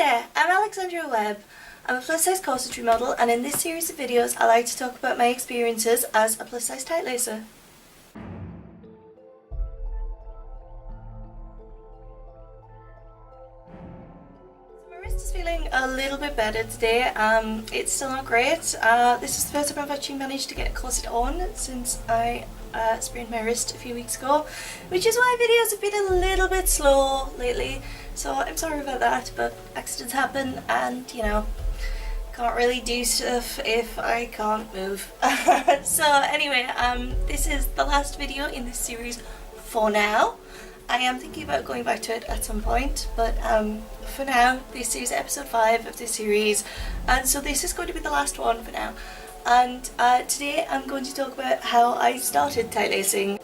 there, I'm Alexandra Webb. I'm a plus size corsetry model, and in this series of videos I like to talk about my experiences as a plus size tightlacer. My wrist is feeling a little bit better today. It's still not great. This is the first time I've actually managed to get a corset on since I sprained my wrist a few weeks ago, which is why videos have been a little bit slow lately, so I'm sorry about that, but accidents happen and you know, can't really do stuff if I can't move. So anyway, this is the last video in this series for now. I am thinking about going back to it at some point, but for now this is episode 5 of this series, and so this is going to be the last one for now. And today I'm going to talk about how I started tightlasing.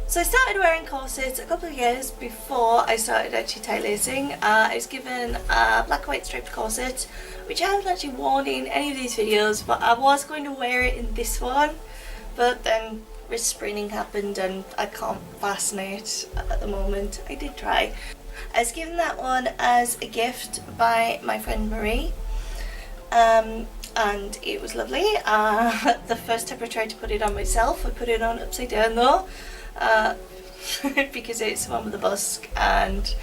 So I started wearing corsets a couple of years before I started actually tightlasing. I was given a black and white striped corset, which I haven't actually worn in any of these videos, but I was going to wear it in this one, but then wrist spraining happened and I can't fasten it at the moment. I did try. I was given that one as a gift by my friend Marie. And it was lovely. The first time I tried to put it on myself, I put it on upside down though, because it's one with a busk, and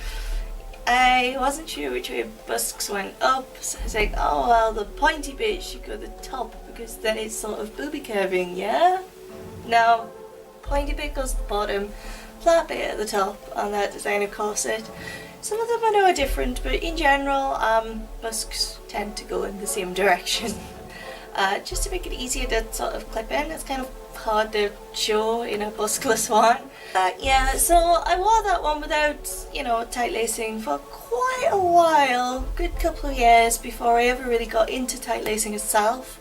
I wasn't sure which way busks went up, so I was like, oh well, the pointy bit should go at the top because then it's sort of booby curving, yeah? No, pointy bit goes at the bottom, flat bit at the top on that designer corset. Some of them I know are different, but in general, busks tend to go in the same direction. Just to make it easier to sort of clip in. It's kind of hard to show in a buskless one. Yeah, so I wore that one without, you know, tightlasing for quite a while, good couple of years before I ever really got into tightlasing itself.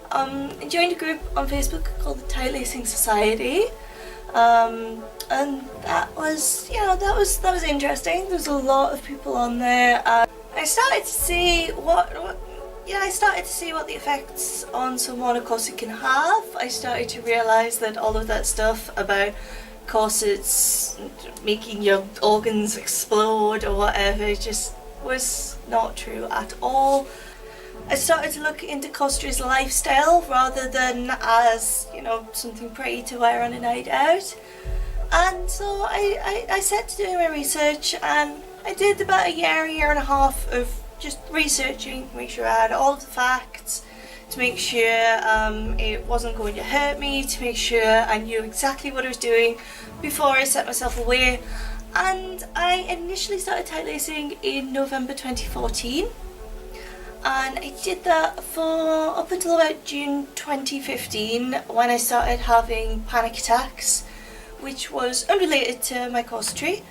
I joined a group on Facebook called the Tightlacing Society. And that was, you know, that was interesting. There was a lot of people on there. I started to see what the effects on someone a corset can have. I started to realise that all of that stuff about corsets making your organs explode or whatever just was not true at all. I started to look into corsetry's lifestyle rather than as, you know, something pretty to wear on a night out. And so I set to doing my research, and I did about a year and a half of just researching to make sure I had all of the facts, to make sure it wasn't going to hurt me, to make sure I knew exactly what I was doing before I set myself away. And I initially started tightlasing in November 2014. And I did that for up until about June 2015 when I started having panic attacks, which was unrelated to my corsetry.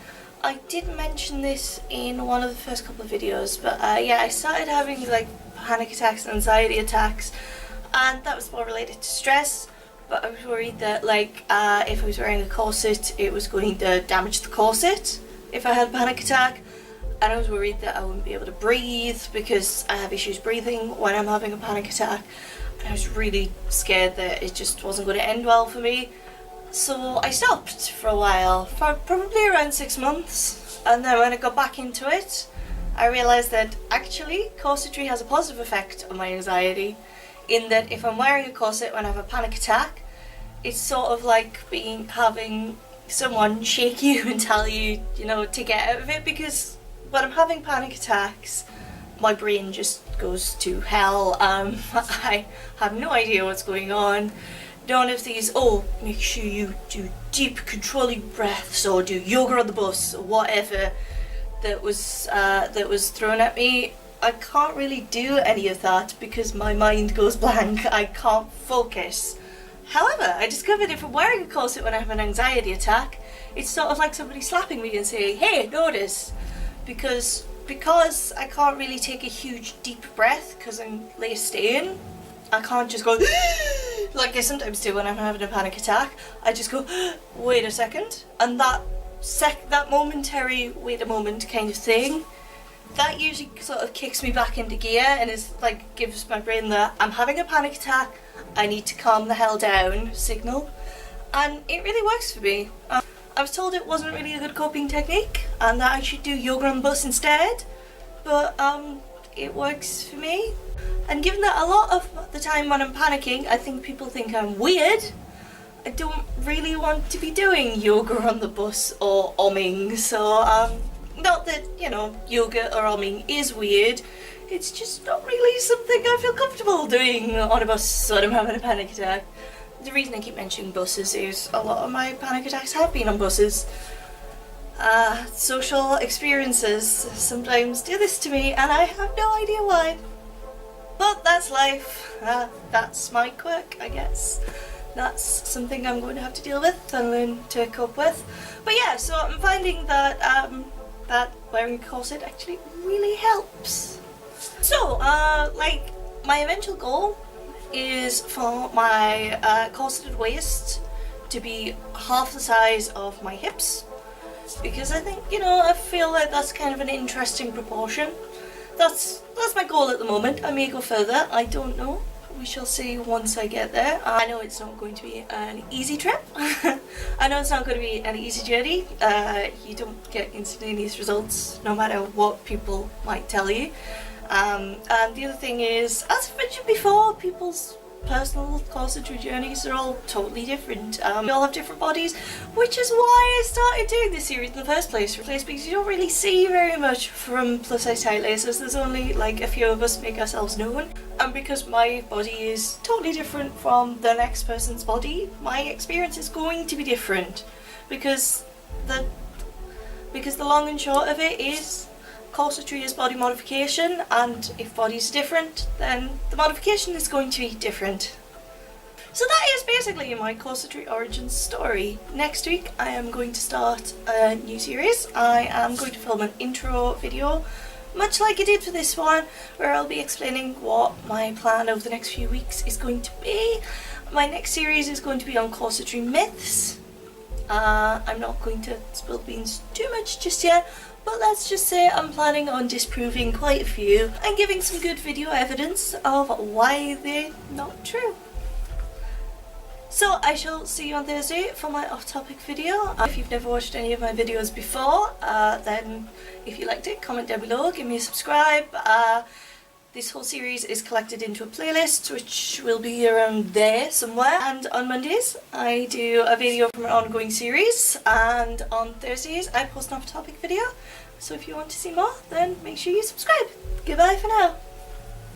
I did mention this in one of the first couple of videos, but yeah, I started having like panic attacks, anxiety attacks, and that was more related to stress. But I was worried that like if I was wearing a corset it was going to damage the corset if I had a panic attack. And I was worried that I wouldn't be able to breathe because I have issues breathing when I'm having a panic attack, and I was really scared that it just wasn't going to end well for me. So I stopped for a while, for probably around 6 months, and then when I got back into it I realised that actually corsetry has a positive effect on my anxiety, in that if I'm wearing a corset when I have a panic attack, it's sort of like having someone shake you and tell you, you know, to get out of it, because when I'm having panic attacks, my brain just goes to hell. I have no idea what's going on. None of these, oh, make sure you do deep controlling breaths or do yoga on the bus or whatever that was thrown at me. I can't really do any of that because my mind goes blank. I can't focus. However, I discovered if I'm wearing a corset when I have an anxiety attack, it's sort of like somebody slapping me and saying, hey, notice. Because I can't really take a huge deep breath because I'm laced in. I can't just go like I sometimes do when I'm having a panic attack. I just go, wait a second, and that momentary wait a moment kind of thing, that usually sort of kicks me back into gear and is like gives my brain the I'm having a panic attack, I need to calm the hell down signal, and it really works for me. I was told it wasn't really a good coping technique and that I should do yoga on the bus instead, but it works for me. And given that a lot of the time when I'm panicking, I think people think I'm weird, I don't really want to be doing yoga on the bus or omming, so not that, you know, yoga or omming is weird, it's just not really something I feel comfortable doing on a bus when I'm having a panic attack. The reason I keep mentioning buses is a lot of my panic attacks have been on buses. Social experiences sometimes do this to me and I have no idea why. But that's life. That's my quirk, I guess. That's something I'm going to have to deal with and learn to cope with. But yeah, so I'm finding that that wearing a corset actually really helps. So, like, my eventual goal is for my corseted waist to be half the size of my hips, because I think, you know, I feel like that's kind of an interesting proportion. That's my goal at the moment. I may go further, I don't know. We shall see once I get there. I know it's not going to be an easy trip. I know it's not going to be an easy journey. You don't get instantaneous results no matter what people might tell you. And the other thing is, as I mentioned before, people's personal corsetry journeys are all totally different. We all have different bodies, which is why I started doing this series in the first place, because you don't really see very much from plus size tight lacers. There's only like a few of us make ourselves known, and because my body is totally different from the next person's body, my experience is going to be different, because the long and short of it is, corsetry is body modification, and if bodies are different, then the modification is going to be different. So that is basically my corsetry origin story. Next week I am going to start a new series. I am going to film an intro video, much like I did for this one, where I'll be explaining what my plan over the next few weeks is going to be. My next series is going to be on corsetry myths. I'm not going to spill the beans too much just yet, but let's just say I'm planning on disproving quite a few and giving some good video evidence of why they're not true. So I shall see you on Thursday for my off-topic video. If you've never watched any of my videos before, then if you liked it, comment down below, give me a subscribe. This whole series is collected into a playlist, which will be around there somewhere. And on Mondays, I do a video from an ongoing series, and on Thursdays, I post an off-topic video. So if you want to see more, then make sure you subscribe. Goodbye for now.